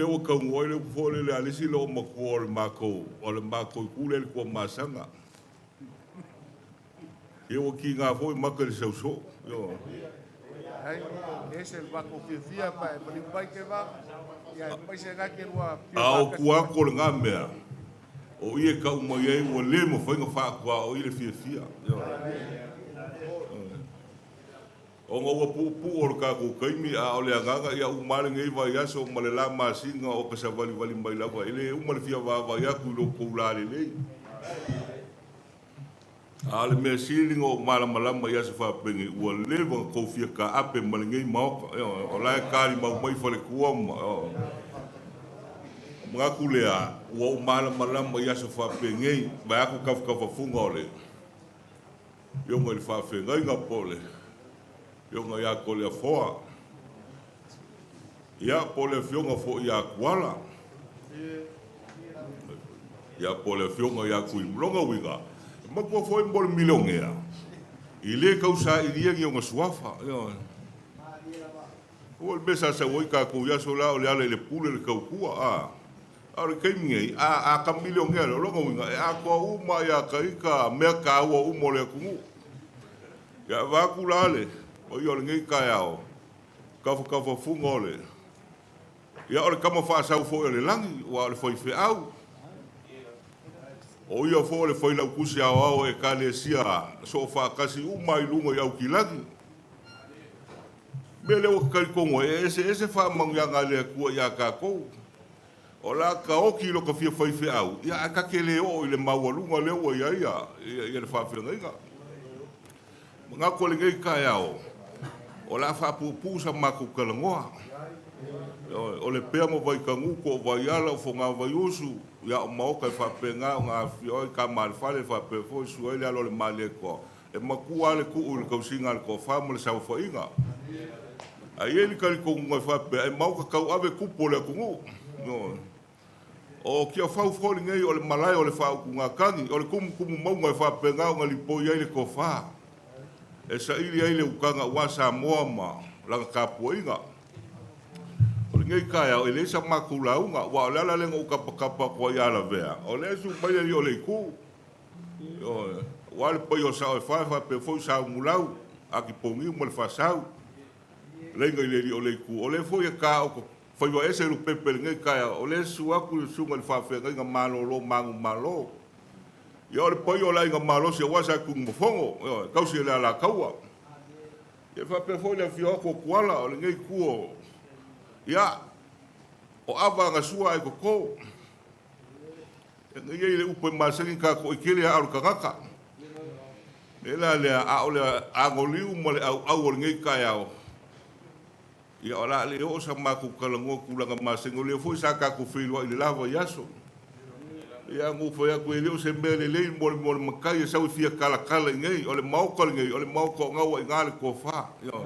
o ka ngoi le fole le alisi lo mako o le mako kule le ko masanga e o ki nga foi maka le so yo ai ese el banco fia pa e pai ke va ya mai se ga ke rua au kua ko nga mea o ia ka uma ye o le mo foi nga fa kua o ile fia yo o ngo pu o ka ko kaimi a o le anga ia u male ngai va ya so male la masinga o ka sa vali mai la va ile u male fia va ya ku lo ko la le ale me siling o mala ya se fa pengi o le va ko fia ka ape male ngai ma o la ka ri ma mai fole ku o mga kulea o mala ya se fa pengi va ku ka funga ole yo mo le fa fe ngai nga pole yo nga ya ko le foa ya pole fionga fo ya kuala ya pole fionga ya ku mlonga winga ma ko fo mbol milongea ile kausa iria ngi nga suafa yo o besa sa wo ka ku ya sola o le pule le kaukua ora ke mingi a ka milongea lo nga winga a ko uma ya ka me ka wo mo le ku ya va kulale o yo ngai kai ao ka funga ole ia ole kama fa sa fo le langi wa le foi fe au o ia fo le foi la kusi ao e ka le sia so fa kasi u mai lunga ia ki lagi bele o kai kongo ese fa mang ya ngale ku ya ka ko o la ka o ki lo ka fi foi fe au ia ka ke le o le mau lunga le o ia le fa fe ngai nga ko le ngai kai ao o la fa pu sa maku kalangoa o le pea mo vai kangu ko vai ala fo nga vai usu ya mo ka fa penga nga fio ka mal fa le fa pe fo su ele alo le male ko e maku ale ku ul ko singa ko fa mo le sa fo inga ai ele ka ko nga fa pe e mo ka ave ku po le ku no o ki fa fo le ngai o le malai o le fa ku nga kangi o le kum mo nga fa penga nga li po ia le ko fa e sa ili ai le ukanga wa sa moama la ka poinga o ngai kaya o le sa makulaunga wa la le ngo ka ko ya la vea o le su pa le o le ku o wa le po yo sa fa pe fo sa mulau a ki pongi mo le fa sa le ngai le o le ku o le fo ya ka o fo yo ese lu pepe ngai kaya o le su aku su ngal fa fe ngai malo lo malo yo le pollo la nga malo se wasa ku mfongo yo kausi la kaua ye fa pe fo le fio ko kuala o le ngai kuo ya o ava nga sua e ko ngai le upo masengi ka ko ikele a ka kaka ela le a o le angoliu mo le au le ngai ka ya o ya ola le o sa ma ku kala ngo ku la masengi le fo sa ka ku filo ile lava yaso ia ngu foi a kuele o se mele le mo makai sa fia kala ngai o le mau ngai o le mau ko ngau i ngale ko fa yo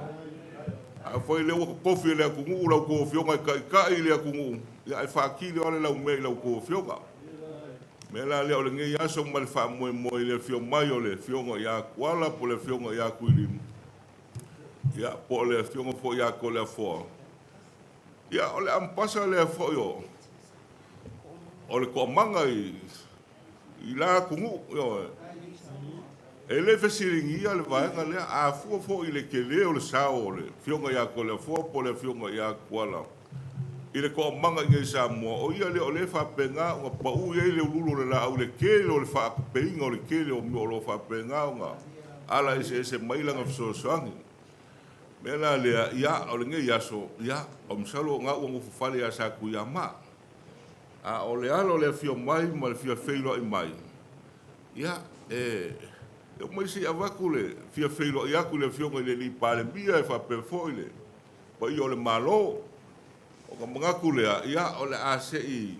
a foi le ko fi le ku ngu la ko fi ngai ka ile ku ngu ia fa ki le ole la me la ko fi ga me la le ole ngai ya so mal fa mo le fi mai o le fi ngai ya kwala po le fi ngai ya ku lim ia po le fi ngai fo ya ko le fo ia ole am pasa le fo yo o le ko manga i la kungu yo ele fesiringi ale vai ngale a fo ile ke le o le sa o le fionga ya ko le fo po le fionga ya kwala ile ko manga nge sa mo o ia le o le fa penga o pa u ile le lulu le la o le ke le o le fa penga o le ke le o mo lo fa penga nga ala ese mai la ngafso sangi mela le ya o le nge ya so ya o msalo nga o ngo fale ya sa ku ya ma a o le alo le fio mai ma le fio feilo i mai ia eu mai si avakule fio feilo ia ku le fio ngai le li pale bia e fa pe foile pa i o le malo o ka mga kule ia o le ase i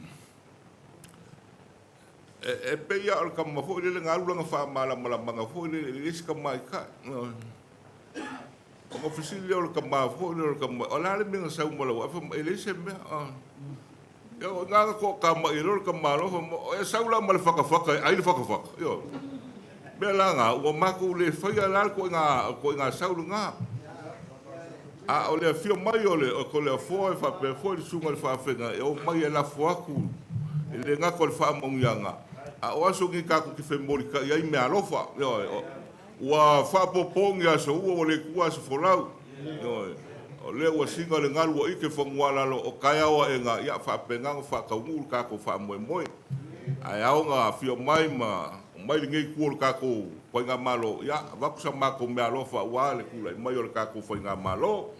pe ia o le ka ma foile le ngalu langa fa mala manga foile le iska mai ka o ka fisili o le ka ma foile o la le minga sa umala wa fa ele se me yo nga ko ka ma iro ka ma lo e saula mal faka ai le faka yo bela nga o ma ko le fa ya la ko nga saulu nga A o le fio mai o le o ko le fo e fa pe fo le sunga le fa fenga e o mai e la fo aku e le nga ko le fa mongianga a o aso ki ka ku ki fe mori ka ia me alofa yo wa fa popongi aso o le kua so folau yo o le wa singa le ngalu o ike fo ngwala lo o kaya o e nga ia fa penga fa ka ngur ka ko fa mo mo ai au nga fio mai mai ngai ku ka ko ko nga malo ia va ku sa ma ko me alofa wa le kula mai o ka ko fo nga malo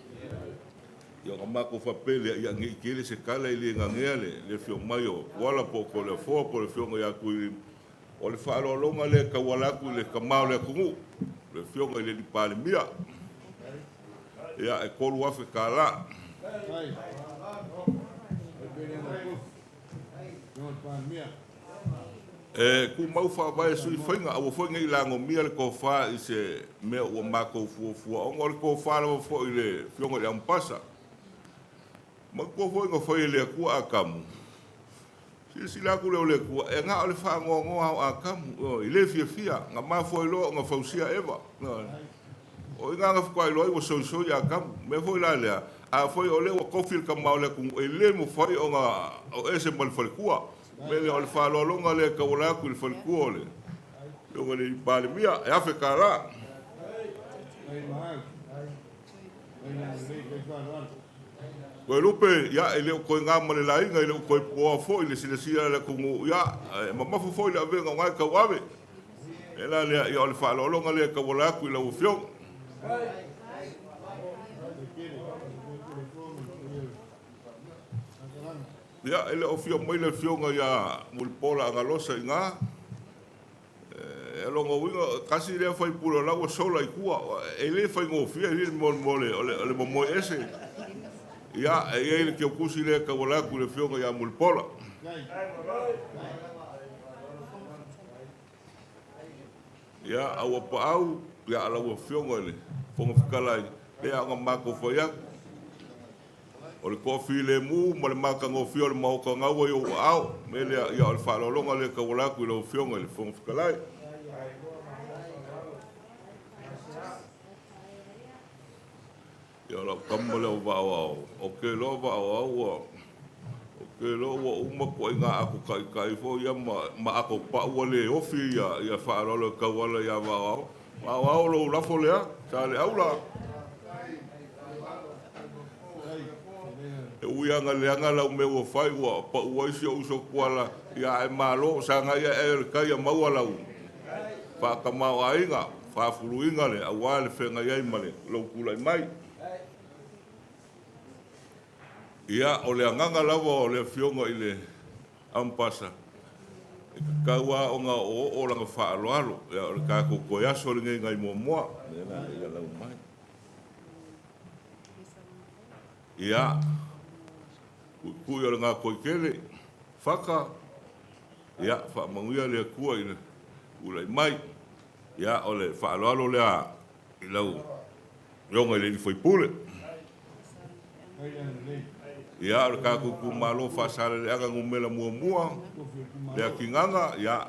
yo ma ko fa pele ya ngi kele se kala ile nga ngele le fio mayo wala po ko le fo po le fio nga ku o le fa lo longa le ka wala ku le ka ma le ku le fio nga le di pale mia ya e ko lu fa kala e ku mau fa vai sui fainga o fo ngai la ngo mia le ko fa i se me o ma ko fu o ngol ko fa lo fo ile fio nga le ampasa ma ko foi ngo foi le ku akamu si la ku le ku e nga le fa ngo akamu o ile fia nga ma foi lo nga fausia eva o nga nga ko lo o so ya akamu me foi la le a foi o le ko fil ka ma le ku ile mo foi o nga o ese mal foi ku me le o fa lo nga le ka wala ku le foi ku le yo le pa le mia e afe kala ko lupe ya ele ko ngama le lai ngai le ko po fo ile sile sile le ko ya mama fo fo ile venga ngai ka wabe ela le ya le fa lo longa le ka wala ku le ufio ya ele ofio mai le fio nga ya mul pola nga losa nga lo ngo winga kasi le foi pulo la sola i kua ele foi ngo fia ile mole le mo ese ya ele que o kusi le ka wala ku le fionga ya mulpola ya au pa au ya ala o fionga le fonga fikala le anga mako fo ya o le kofi le mu mo le maka ngo fio le mau ka nga wo yo au me le ya al fa lo longa le ka wala ku le fionga le fonga fikala ya la kamole o va o ke lo va o ke lo o uma ko nga aku kai fo ya ma ako pa o le ofi ya fa lo ka wala ya va o lo la fo le sa le aula e uia nga le anga la me o fai o pa o isi o so kwala ya e malo sa nga ya e ka ya ma wala u fa ka ma wa inga fa fulu inga le awale fe nga ya male lo kula mai ia o le anganga lava o le fionga i le ampasa ka ua o nga o langa whaaloalo ia o le kako koe aso le ngai mua mua ia lau mai ia kui o le ngā koe kele whaka ia whaamanguia le kua i le ulai mai ia o le whaaloalo lea i lau ronga i le ni whaipule ia o ka ku malo fa sale le anga ngumela mua le kinganga ia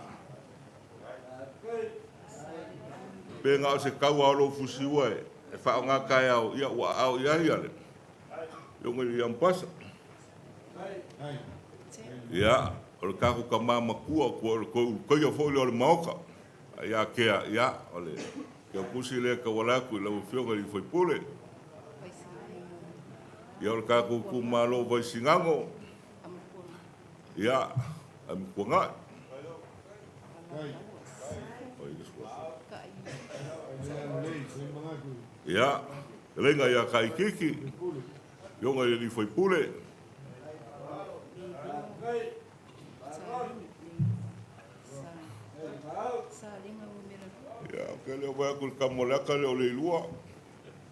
pe nga se ka wa lo fusiwa e fa nga ka ia wa au ia le yo ngi yam pasa ia o ka ku mama ku ko yo fo le maoka ia ke ia ole yo pusile ka wala ku le fio ngi foi pule ia o ka ku malo vai singango ia am kuanga ia lenga ia kai kiki yo ngai li foi pule ia ke le vai ku kamola ka le lua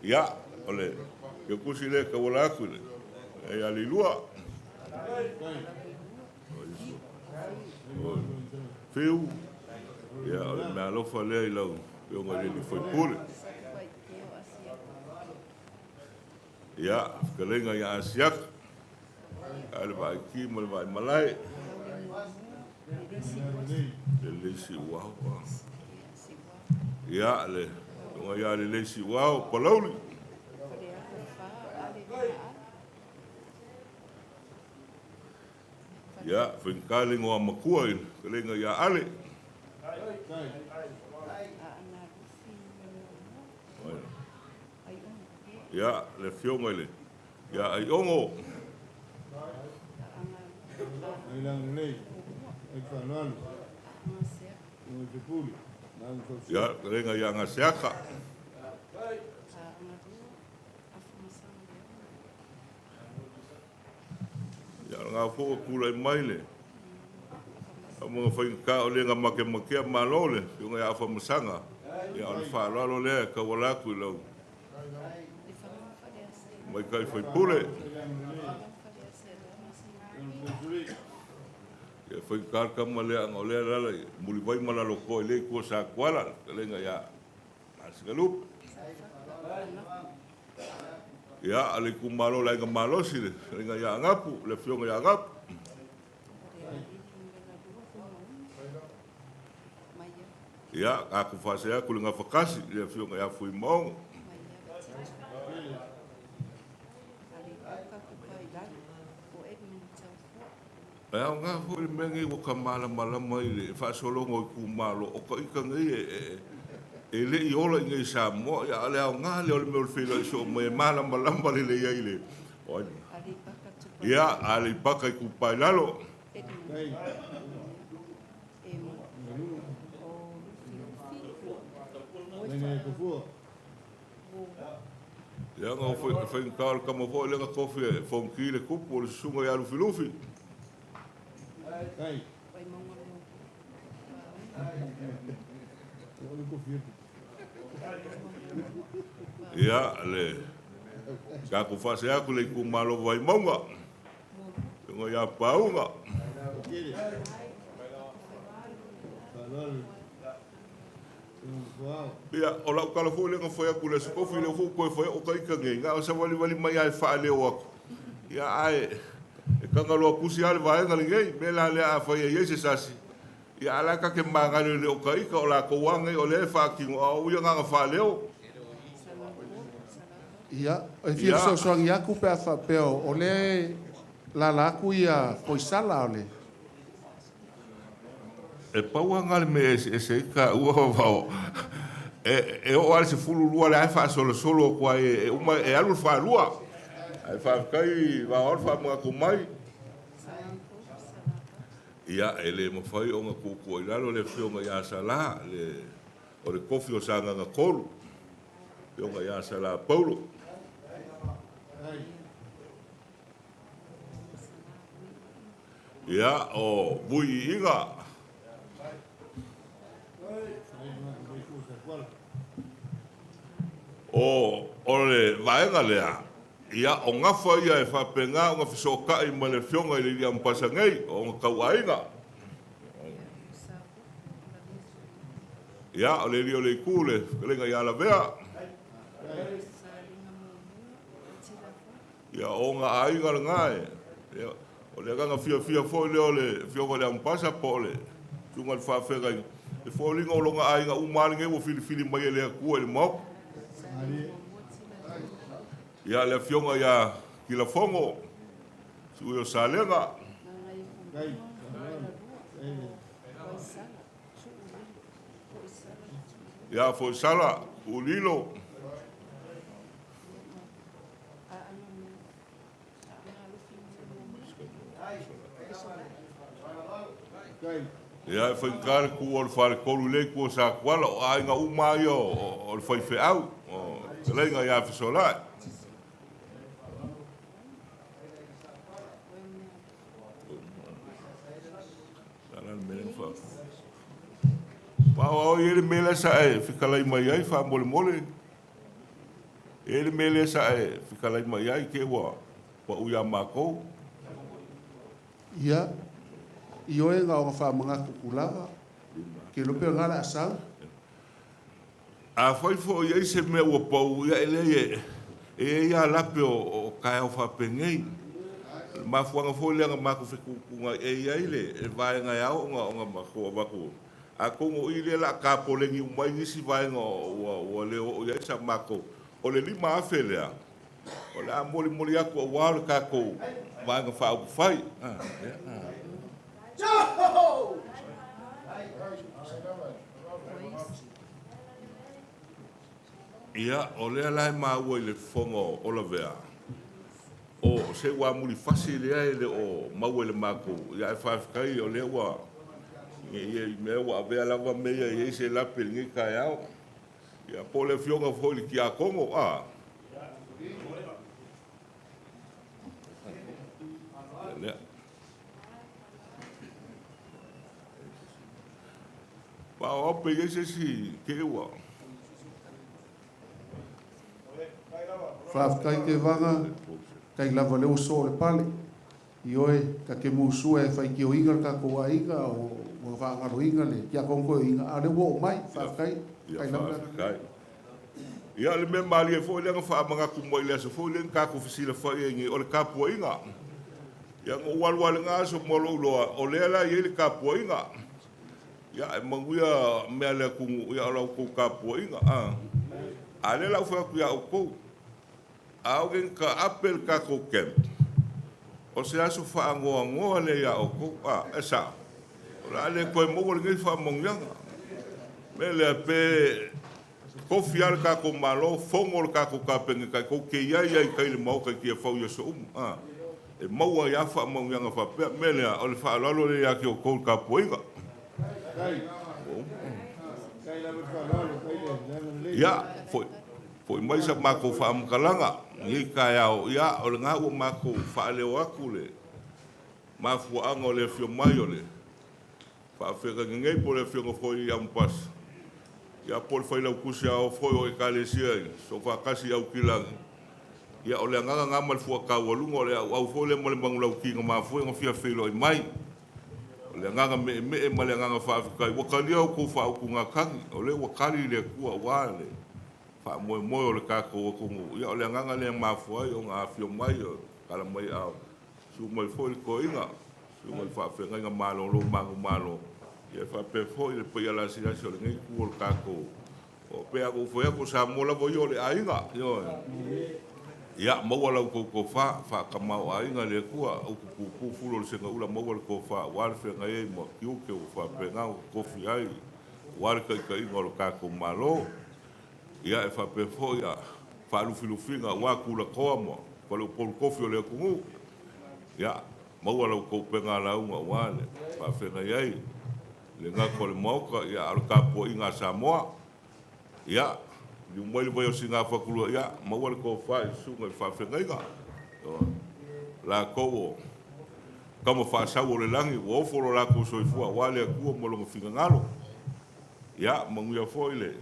ia ole yo kusile ka wala ku e ali lua feu ya me alo fale ilo yo ngai li foi pule ya kelenga ya asiak ale vai ki mo vai malai le si wow ya le ngai ya le si wow polauli Ya, whaikale ngoa makua i, kalenga ia ale. Ya, le fionga le. Ya, ai ongo. Ai lang lei. Ai whananu. Oi te puli. Nang kau Ya, kalenga ia ngā seaka. Ya, ngā fōa kula i maile. A mga whaika o le ngā make malole, fionga ia whamasanga. Ya, o le whaalalo lea, ka walaku i lau. Mai kai whaipule. Ya, whaikaka ma lea ngā lea lala, muri vai malalo koe le kua sa kuala, kalenga ia. Asikalup. Ya, ale kumalo lai ngā malosi le, kalenga ia ngapu, le fionga ia ngapu. Ya, aku fase aku le ngā whakasi, le fionga ia fui maonga. Ai au ngā hoi mengi o ka malama i le whaasolongo i kumalo o ka ika ngai e le i ola i ngai Samoa ia ale au ngā le ole me ole whila i so me malama le le ia i le ia ale i paka i kupai lalo ia ngā whain kāle kama fo i lenga kofi e whonki le kupu o le sunga i alufi lufi Kai. ia le ka ku fase aku le kumalo vai maunga ngo ia paunga ia o la kala fo le nga foi aku le skofi le fo ko foi o kai ka ngai nga sa wali mai ai fa le o ia ai e kanga loa pusi ale vai ngai me la le a foi e se sasi ia ala ka ke manga le o kai ka o la ko wanga o le fa ki o ia nga fa leo ia e fia so ia ku pe fa pe o le la ku ia poisala ole e pauanga le me e ka ua vao e o ale se fulu lua le ai fa solo kwa e uma e alu fa lua ai fa kai va or fa mo ko mai ia ele mo fai o nga ku i lalo le fionga ia sala le o le kofi o sanga nga kolu fionga ia sala paulo ia o bui inga o le vaenga lea ia o ngafa ia e whapenga o nga fisoka i ma le fionga i le ia mpasa ngai o nga kauainga ia o le rio le kule kalenga ia la vea ia o nga ainga le ngai o le ganga fia fo le o le fionga le mpasa po le tunga le whawhenga e fōlinga o longa ainga umaringe o fili mai e lea kua e le mauku ia le fionga ia kila fongo sui o salenga ia fo sala ulilo ia foi kar ku o fare kolu le ku sa kwala o ainga umai o foi fe au o lenga ia fe sola pa o ele mele sa e fica lá mai ai fa mole ele mele sa e fica lá mai ai ke wa u ya mako ia io e nga o fa manga kukulaga ke lo pe ngala sa a foi ia se me o pau ia ele ia lape o kai o fa pengei ma fuanga fo le nga mako fe ku nga ia ile e vai nga ia o nga mako a kongo ile la ka polengi mai nisi vai nga o le o ia sa mako o le lima afelea o le moli ako o wale ka ko vai nga fa fai Ia, o lea lai maua I le fongo o la vea. O se wa muri fasi lea ele o maua le mako. Ia e whawhikai o lea wa. Ia I mea wa avea lava mea I se lape ngi kai au. Ia po le fionga foli ki a kongo. Lea. Pa ope I se si ke ua. Whawhikai ke vanga, kai lava leo so le pale. I oe, ka ke musua e whai ki o inga ka koa inga o mga whaangaro inga le. Kia kongo inga, a le wo mai, whawhikai. Kai lava Whawhikai. Ia le mea mali e fo lenga wha mga kumoi lea so fo lenga kako fisila whai e ngi o le kapua inga. Ia ngō walwale ngā so molo uloa o lea la I le kapua inga. Ia e manguia mea lea kungu ia o lau kou kapua inga. A le lau whakuia o kou. Au gen ka apel kako camp. O se aso whaangoa le ia o kou. E sa. O la le koe mogo le ngai whaamongianga. Me lea pe kofi al kako malo, fongo le kako kapengi kai kou ke iai kai le mau kai kia whau ia so E maua ia whaamongianga whapea. Me lea o le whaalalo le ia ki o kou kapua inga. Ia, foi mai sa mako whaamkalanga. Ngi kai au, ia, o le ngā ua mako whaaleo aku le. Mafuanga o le fio mai o le. Whaafeka ngei po le fio ngofoi I ampasa. Ia po le whailau kusi au foi o e kalesia I. So whakasi au kilangi. Ia o le nganga ngama le fua kaualunga o le au foi le mo le mangulau ki ngā mafua ngofia whilo I mai. O le nganga me ma le nganga whaafikai. Wakali au ko whaaku ngā kangi. O le wakali le kua wale. Moe moe o le kako o kungu. Ia o le nganga le mafua I o ngā whio mai o kala mai au. Su mai foi ko inga. Su mai whaafenga inga malo lo mangu malo. Ia whape foi le pia la sinasi o le ngai kua o le kako. O pea ko foi ako sa mola vo yo le ainga. Ia maua lau ko wha kamau ainga le kua. Au kupu fulo le senga ula maua le ko wha. Wale whenga e mo kiuke o whapenga o kofi ai. Wale kai inga o le kako malo. Ia e whape foi a whaalufilufinga wā kula koa mo. Wale o polu kofi o lea kungu. Ia, maua lau koupenga launga wale. Whawhenga iei. Le ngako le mauka, ia alu kapua I ngā Samoa. Ia, li umaili vai o si ngā whakulua. Ia, maua le kou whai sunga I whawhenga inga. La kou o. Kama whaasau o le langi, o oforo la kou soifua. Wale a kua molonga whinga ngalo. Ia, manguia foi le.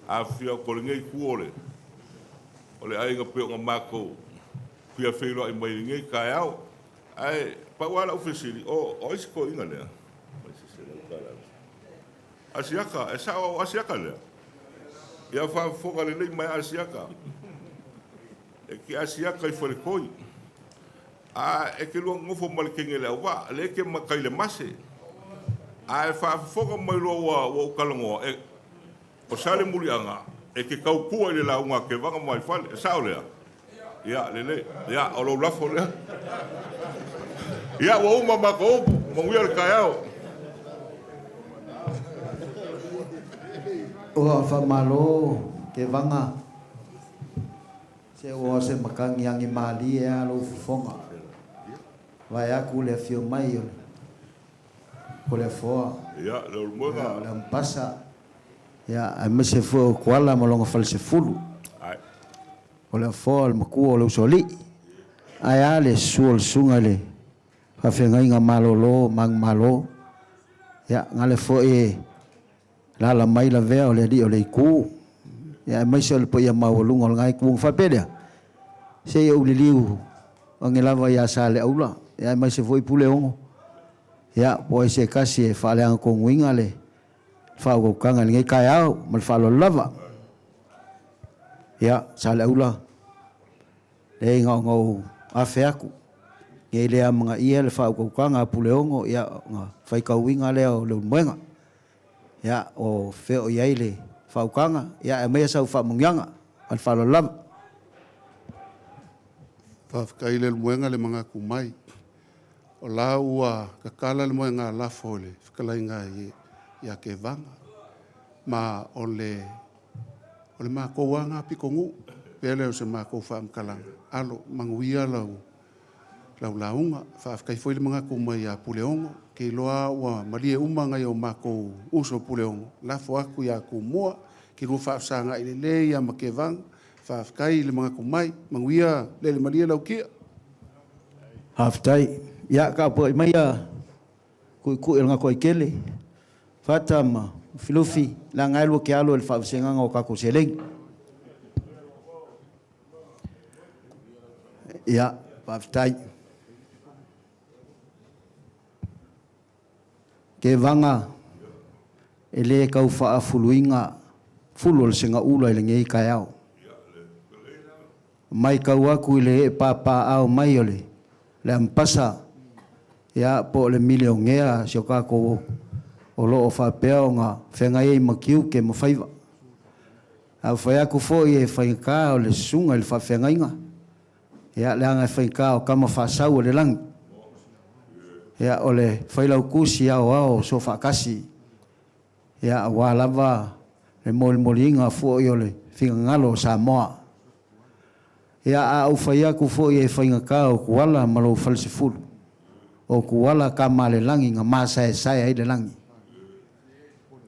A fia ko le ngai kuole. O le ainga pe o ngā mako. Pia whilo I mai ngai kai au. Ai, pa wala ufesiri. O isi ko inga lea. Asiaka, e sa o asiaka lea. Ia whaafoka le nei mai asiaka. E ki asiaka I whare koi. E ke lua ngofo mali kenge lea wa. Le ke makai le mase. E whaafoka mai loa wa ukalangoa. O sale mulianga, e ke kaupua I le launga ke vanga mai whale, e sao lea? Ia, lele, ia, o lau lafo lea. Ia, wa uma maka opu, manguia le kai au. Ua whamalo ke vanga. Se ua se makangi angi mali e alo fufonga. Vai aku le fio mai o. Ko le foa. Ia, le urmunga. Le mpasa. Ya, me se fo kuala malonga fal se fulu. Ai. Ola fo al maku o soli. Ai ale sul sunga le. Fa fenga inga malolo mang malo. Ya, ngale fo e la mai la vea o le di o le ku. Ya, mai se po ia mawalunga o ngai ku fa peda. Se o le liu. O ngelava ya sale aula. Ya, mai se fo I pule ongo. Ya, po se kasi fa le ang kong winga le. Whao kanga ngai kai au, mal whalo lava. Ia, sale aula. Le ngau awhe aku. Ngai lea mga ia le whao kanga puleongo, ia whai kauinga lea o leu mwenga. Ia, o wheo iai le whao kanga, ia e mea sau wha mungianga, mal whalo lava. Whawhikai le muenga le mga kumai. o la ua kakala le moe ngā lafo le whakalainga ia ke vanga. Ma o le mākou anga piko ngu, pele o se mākou whaamkalanga. Alo, manguia lau launga, whaafkai foi le mga kumai a puleongo, ke loa ua malie umanga i o mākou uso puleongo. Lafo aku ia kumua, ki rua whaafsanga i le le ia ma ke vanga, whaafkai le mga kumai, manguia le malie lau kia. Haftai, ia ka po mai a ku nga ko ikele. Fatama, filufi, la ngailu ke alo el faafsenga ngo ka ko seleng. Ia, haftai. Ke vanga ele kau faafuluinga fulul singa ula ile ngei kayao. Mai kau aku ile papa au mai ole. Le ampasa ya po le milionea sioka ko o lo o fa peo nga fenga e makiu ke mo faiva a fa ya ku fo e fa ka o le sunga le fa fenga inga ya le anga fa ka o kama fa sau le lang ya o le fa la kusi ya o so fa kasi ya wa lava le mol molinga fo yo le finga ngalo sa moa ya au fa ya ku fo e fa ka o wala malo falsifulu o kuala kamale langi nga masa e saya i le langi.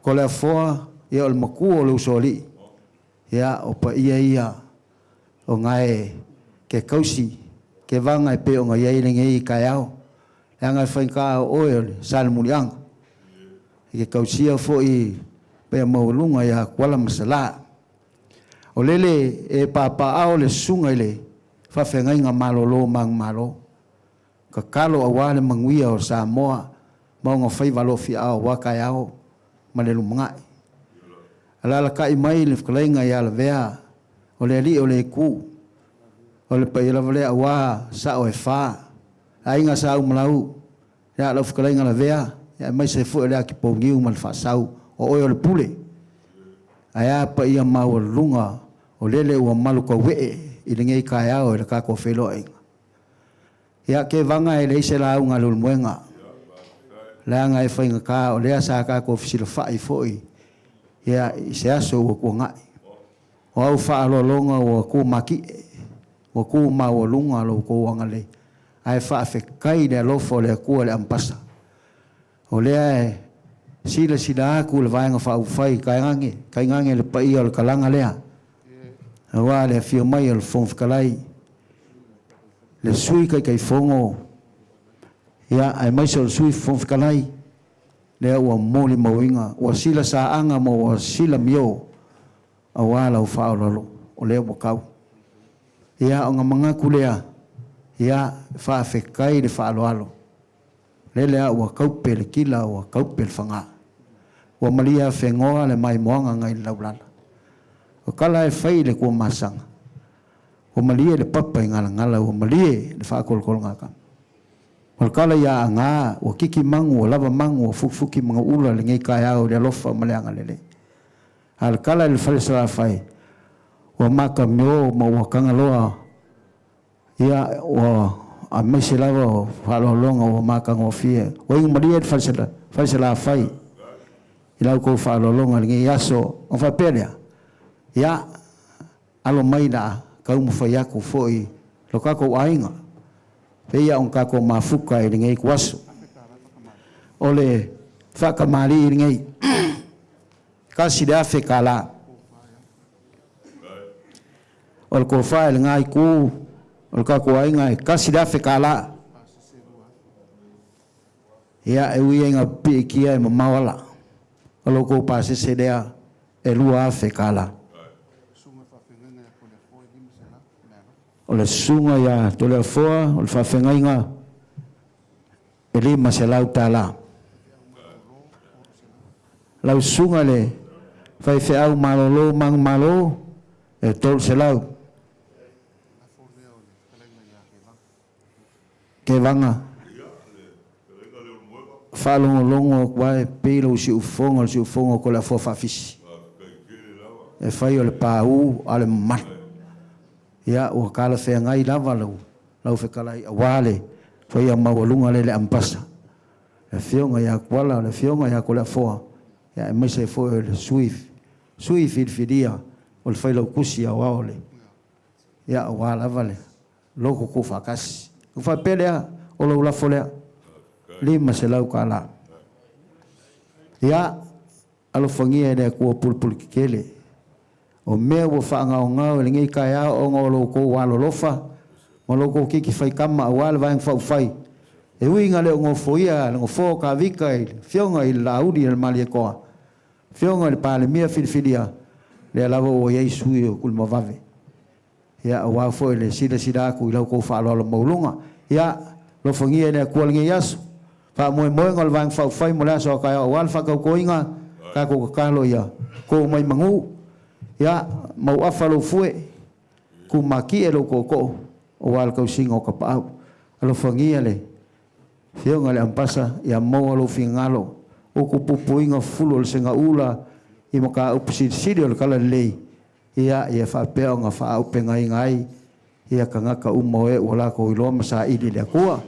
Ko le foa ia o le maku o le usoli. Ia o pa ia o ngai ke kausi ke vanga e pe o ngai le ngai kai au. E ngai whainka o le salmulianga. Ke kausi o fo i pe maulunga ia kuala masala. O lele e papa au le sunga le whawhengai nga malolo mang malo. Ka kalo awale manguia o Samoa mau nga fai valo fi ao waka ao malelu mangai ala kai mai le fkalainga ya levea o le ali o le ku o le pai la vale awa sa o fa ainga sa o malau ya lo fkalainga levea ya mai se fu le ki pongiu mal fa sau o le pule aya pa ia mau lunga o lele o malu ko we i le ngai kai ao le ka ko felo ai ya ke vanga ele se la unga lul muenga la nga e fainga ka o le sa ka ko fisilo fai foi ya se aso ko nga o fa lo longa o ku maki o ku ma o lunga lo ko wanga le ai fa fe kai de lo fo le ku le ampasa o le sila ku le vanga fa u fai kai ngange le pai o kalanga le wa le fi mai o fon kalai le sui kai fongo ya ai mai so sui fon kalai le o moli moinga o sila sa anga mo o sila mio awala o fa o le mo kau ya o nga kulea ya fa fe kai le fa alo le o kau pe le kila o kau pe fanga o malia fengoa le mai moanga ngai laulala o kala e fai le ko masanga o malie le papa ngala o malie le fa kol ngaka o kala ya nga o kiki mangu o lava mangu o fuki manga ula le ngai kaya o le lofa maleanga lele al kala le falsa fai o maka mio mo wakanga loa ya o a mesi lava o falo longa o maka ngofie o ing malie falsa fai ila ko falo longa le ngai yaso o fa pelia ya alo maida kau mo fai aku foi lo kako ainga peia on kako mafuka i ngai kwaso ole faka mali i ngai kasi da fe kala ol ko fai ngai ku ol kako ainga kasi da fe kala ya e wi nga pi kia mo mawala ol ko pase sedea e lua fe kala o le sunga ya to le foa o le whawhengai ngā e li maselau tāla lau sunga le whai whiau malolo mang malo e tol se lau ke vanga whalongo kwae pilo si ufongo ko le foa whawhisi e whai o le pāu ale matu ya o kala fe ngai lava lau fe kala awale foi a mawalunga le ampasa le fionga ya kuala le fionga ya kula foa ya mai se foi le sui fidia o le failo kusi a waole ya wala vale loko ku fakasi ku fa pelea o lo la folea lima se lau kala ya alo fangia de ku pulpul kele o me wo fa nga nga le ngai kaya o ngolo ko walo lofa ngolo ko kiki fai kama wal va fa fai e winga le ngo foia ngo fo ka vika fionga il laudi el mali ko fionga le pale mia fidia le lavo o yesu o kul mavave ya wa fo le sida ku ilo ko fa lo maulunga ya lo fangia de ku ngai yasu fa mo ngol va fa fai mo la so ka wal fa ko inga ka ko kalo ya ko mai mangu ya mau afalo fue ku maki elo koko o wal kau singo ka pau alo fangia le fionga le ampasa ya mo alo fingalo o ku pupuinga fulo le senga ula i mo ka upsidi o kala lei ia fa peo nga fa au penga ngai ia ka ngaka umoe wala ko ilo masa idi le kua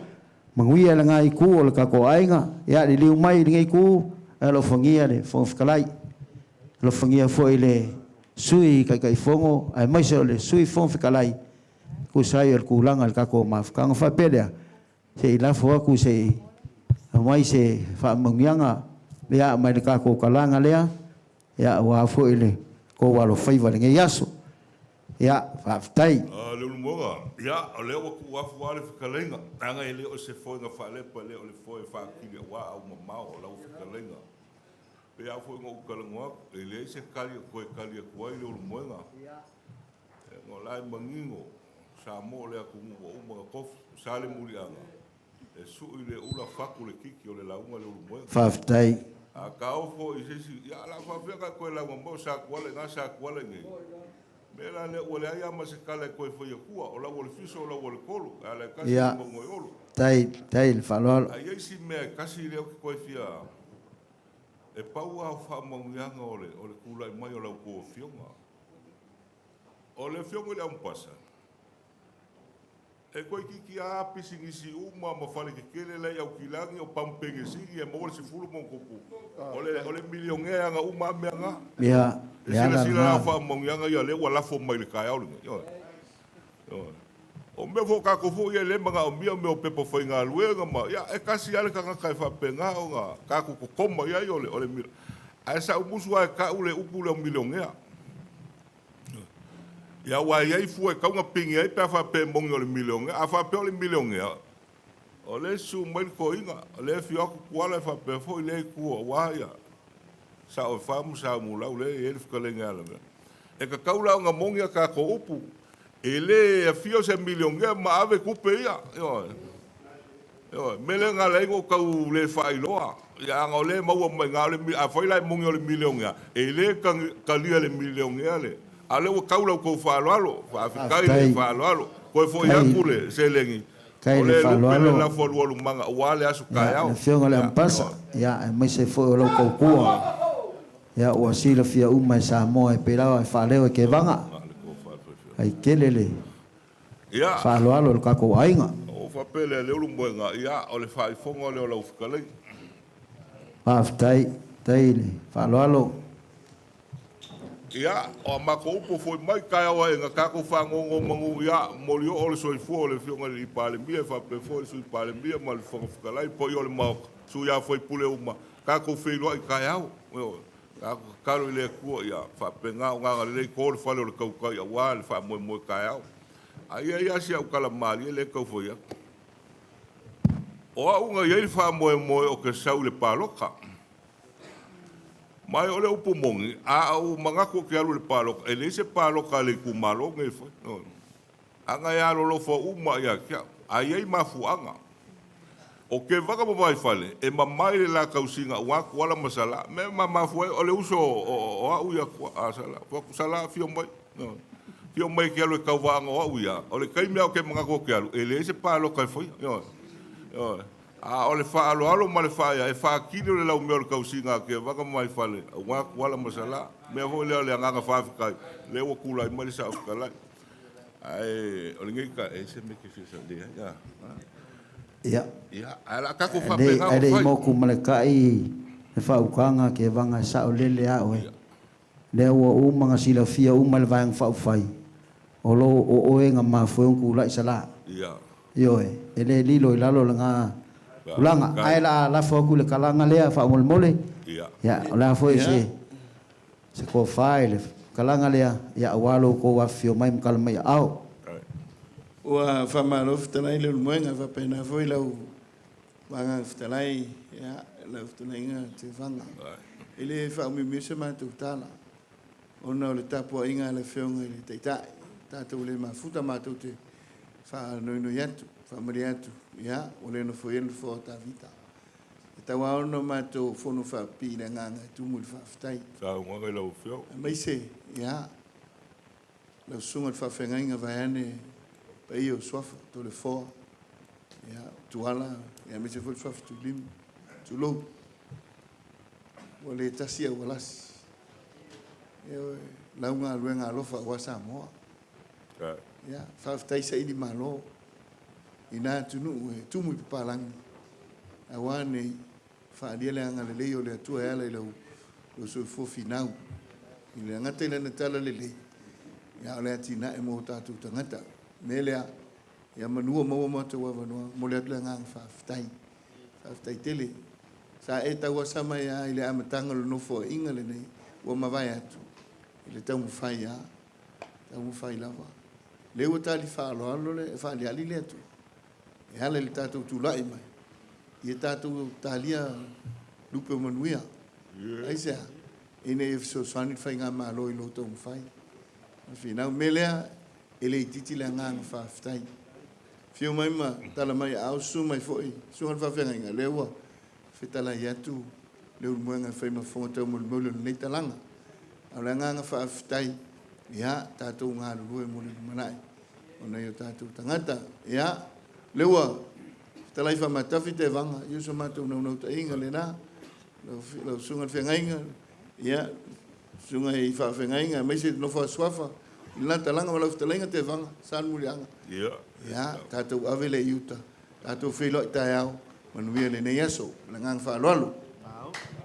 manguia le ngai ku o ka ko ainga ia li liu mai ngai ku alo fangia le fonfkalai lo fangia foi le sui kai fongo ai mai se le sui fon fikalai ku sai el kulanga ka ko maf ka fa pelea se ila fo ku se mai se fa mangianga ya mai ka ko kalanga lea ya wa fo ile ko walo faiva nge yaso ya fa tai le lumoga ya le wa ku wa le fikalenga tanga ile o se fo nga fa le pale o le fo fa ki wa au mama o la fikalenga pe a foi ngo kalangwa ele se kali ko kali ko ile o moenga ngo lai mangingo sa mo le ku ngo mo ko sale mulianga e su ile ula faku le kiki o le launga le o moenga faftai a kao fo i se ya la fa feka ko la mo sa ko le nga sa ko le ngi me la le o le ai ama se kala ko fo ye ku o la o le fiso o la o le kolo ala ka si mo mo yolo tai falol ai si me kasi le ko fia e pau a fa mangianga o le kula mai o la ko fionga o le fionga le ampasa e ko ki a pisingisi uma ma fale ke kele le au kilangi o pampenge sigi e mo se fulu mo ko o le milionea nga uma me nga ya la fa mangianga ya le wala fo mai le kai au yo o me vo ka ko fu ye le manga o me o pepo foi nga luenga ma ya e kasi ale ka ka fa penga o nga ka ko koma ya yo le o le mil a sa umusu a ka ule upule o milionea ya wa ya fu e ka nga pingi e pa fa pe mong o le milionea a fa pe o le milionea o le su mai ko inga le fi o ku ala fa pe foi le ku wa ya sa o fa mu sa mu la le e fi ka le nga le e ka kaula nga mong ya ka ko upu ele fio se milionga ma ave kupe ia yo mele nga le go ka le fai loa ya nga le mau mai nga le a foi la mongo le milionga ele ka lia le milionga le ale o ka ko fa lo fa kai le fa lo ko foi ya kule se lengi kai le fa lo la fo lo manga wale asu ka ya fio nga le ampasa ya mai se foi lo ko ku ya o sila fia uma sa mo e pela fa le ke vanga ai kelele ya fa lo alo ka ko ainga o fa pele le lu moenga ya o le fa fongo le o la ufkale aftai taile fa lo alo ya o ma ko po foi mai ka wa nga ka ko fa ngo mangu ya mo yo o le so fo le fionga le pale mi fa pe fo su pale mi ma le fo ufkale po yo le ma su ya foi pule uma ka ko fe lo ka ya o ka lo le ku ya fa penga nga le ko le fa le ko ka ya wa le fa mo ka ya ai ya si au kala mali le ko fo ya o nga ye fa mo o ke sa le paloka mai ole upu mongi a o manga ko ke alu le paloka ele se paloka le ku malo ngai fo anga ya lo fo uma ya kia ai ma fuanga o ke vaka mo vai fale e mamai le la kausinga wa wala masala me mama foi o le uso o au ya sala fo sala fio mai no fio mai ke lo ka wa ngo au ya o le kai me o ke manga ko ke alu ele se pa lo kai foi yo a o le fa alo ma le fa ya e fa kilo le la me o kausinga ke vaka mo vai fale wa wala masala me vo le nga fa kai le wo kula mai sa ka la ai o le ngai ka e se me ke fisa de ya Ia. Ia, ala ka ko fa Dei penga ai fai. mo ku malakai e whaukanga ke vanga sa o lele a oe. Lea ua o mga sila fia o malvang whaufai. O lo o oe ngā mawhuong ku lai sala. Ia. Ioe, e le lilo i lalo la ngā ulanga. Ai la whaku le kalanga lea whaumole mole. Ia. Ia, o la fo se. Se ko whai le kalanga lea. Ia awalo ko wafio mai mkala mai au. Ua whamaro fitanai le umuenga whapena foi lau wanga fitanai ia lau fitanai inga te whanga. Ele whaumimi se mātou tāla. Ona o le tapua inga le whionga le teitai. Tātou le mafuta mātou te whanoinoi atu, whamari atu. Ia, o le no foi enu fo ta vita. E tawa ono mātou whono whapira nganga tumu le whaftai. Sa nganga lau fio. Mai se, ia, lau sunga le whawhenga inga vaiane pa iyo swafa to le fo ya tuala ya me se foi swafa tu lim tu lo wale tasia walas yo launga luenga lofa wa Samoa ya fa tai sai di malo ina tunu tu mu palang awane fa dia le anga le leo le tu ya le lo so fo finau ile ngata le tala le ya le tina e mo ta tu tangata Melea, ia manua maua mata wa manua, mole atu ngang whaftai tele. Sa e taua sama ia ile amatanga lo nofo inga le nei, wa mawai atu. Ile tau mwhai ia, tau mwhai lava. Leo tali whaalo alo le, whaali ali le atu. E hala le tātou tūlai mai. Ia tātou tālia lupe manuia. Aisea, ene e so swanit whai ngā malo i lo tau mwhai. Whina melea, ele titi le ngang whaftai. Whio mai ma, tala mai au su mai foi, sungan whawhenga inga lewa, whetala i atu, leo muenga whai ma whonga tau mulu nei talanga. Au le ngang whaftai, ia, tātou ngā lulue mulu manai. O nei o tātou tangata, ia, lewa, tala i whamatafi te vanga, iu so mātou nau ta inga le nā, lau sungan whenga inga, ia, sunga i whawhenga inga, mai se no wha Ila talanga wala fitalenga te vanga, san mulianga. Ia. Ia, tātou awele iuta, tātou whilo i tai au, manuia le nei aso, le ngang whaaloalo.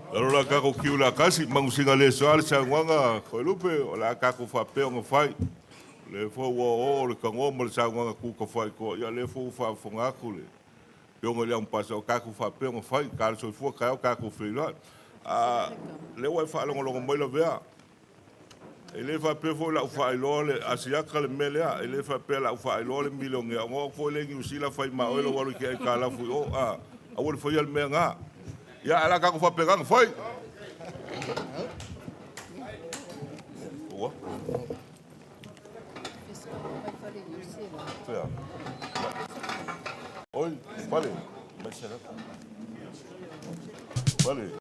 Lalo la kako kiu la kasi, mangusinga le soale sa ngwanga koe lupe, o la kako whapeo ngā whai. Le fo o le kangomo le sa ngwanga kuka whai ko, ia le fo whafongaku le. Pionga le ampasa o kako whapeo ngā whai, kāre soi fua kai au kako whilo. Le wai whaalongolongo mai la vea. Ele fa pe fo la ufa ilole asiaka le melea ele fa pe la ufa ilole milonge ngo fo le ngi usila fa ma o lo walu ke ka la fu o a wol fo yel menga ya ala ka ko fa pe gang foi o oi vale vale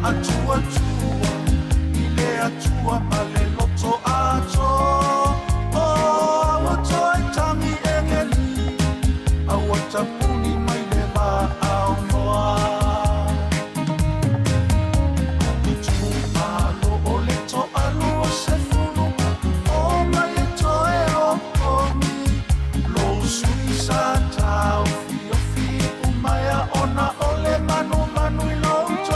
Atua, ile atua male